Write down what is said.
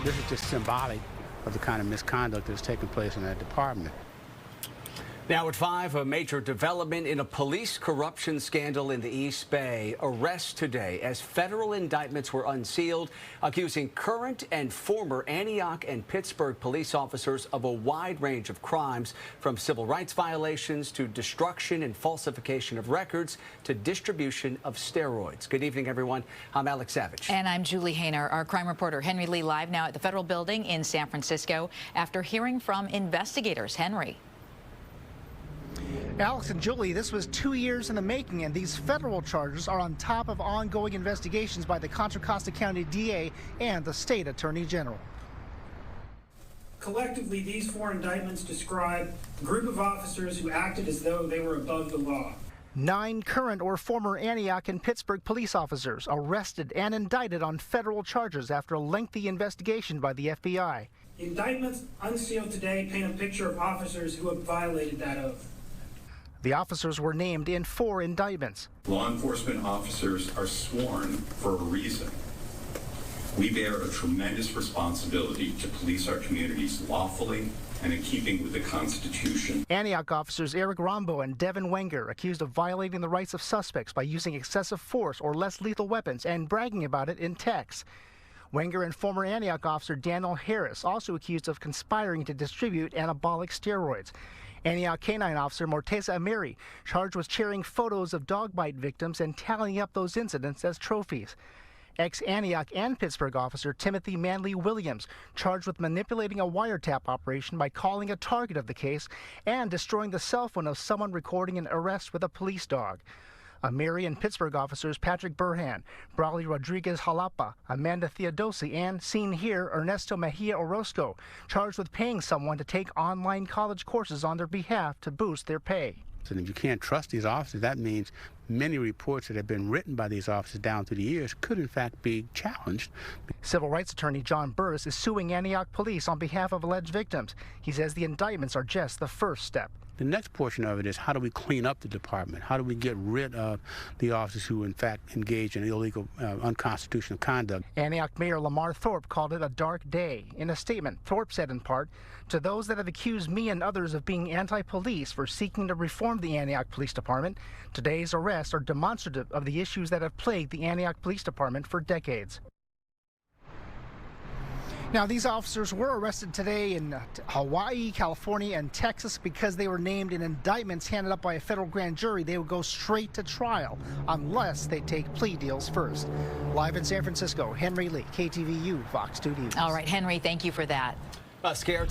This is just symbolic of the kind of misconduct that's taking place in that department. Now at 5, a major development in a police corruption scandal in the East Bay. Arrests today as federal indictments were unsealed, accusing current and former Antioch and Pittsburg police officers of a wide range of crimes, from civil rights violations to destruction and falsification of records to distribution of steroids. Good evening, everyone. I'm Alex Savage. And I'm Julie Hayner. Our crime reporter Henry Lee live now at the federal building in San Francisco after hearing from investigators. Henry. Alex and Julie, this was 2 years in the making, and these federal charges are on top of ongoing investigations by the Contra Costa County DA and the state attorney general. Collectively, these 4 indictments describe a group of officers who acted as though they were above the law. 9 current or former Antioch and Pittsburg police officers arrested and indicted on federal charges after a lengthy investigation by the FBI. Indictments unsealed today paint a picture of officers who have violated that oath. The officers were named in 4 indictments. Law enforcement officers are sworn for a reason. We bear a tremendous responsibility to police our communities lawfully and in keeping with the Constitution. Antioch officers Eric Rombo and Devin Wenger accused of violating the rights of suspects by using excessive force or less lethal weapons and bragging about it in texts. Wenger and former Antioch officer Daniel Harris also accused of conspiring to distribute anabolic steroids. Antioch Canine officer Morteza Amiri charged with sharing photos of dog bite victims and tallying up those incidents as trophies. Ex-Antioch and Pittsburg officer Timothy Manley Williams charged with manipulating a wiretap operation by calling a target of the case and destroying the cell phone of someone recording an arrest with a police dog. Amiri and Pittsburg officers Patrick Burhan, Brawley Rodriguez Jalapa, Amanda Theodosi, and, seen here, Ernesto Mejia Orozco, charged with paying someone to take online college courses on their behalf to boost their pay. And if you can't trust these officers, that means many reports that have been written by these officers down through the years could in fact be challenged. Civil rights attorney John Burris is suing Antioch police on behalf of alleged victims. He says the indictments are just the first step. The next portion of it is, how do we clean up the department? How do we get rid of the officers who in fact engage in illegal, unconstitutional conduct? Antioch Mayor Lamar Thorpe called it a dark day. In a statement, Thorpe said in part, "To those that have accused me and others of being anti-police for seeking to reform the Antioch Police Department, today's arrests are demonstrative of the issues that have plagued the Antioch Police Department for decades." Now, these officers were arrested today in Hawaii, California, and Texas because they were named in indictments handed up by a federal grand jury. They would go straight to trial unless they take plea deals first. Live in San Francisco, Henry Lee, KTVU, Fox 2 News. All right, Henry, thank you for that. Scared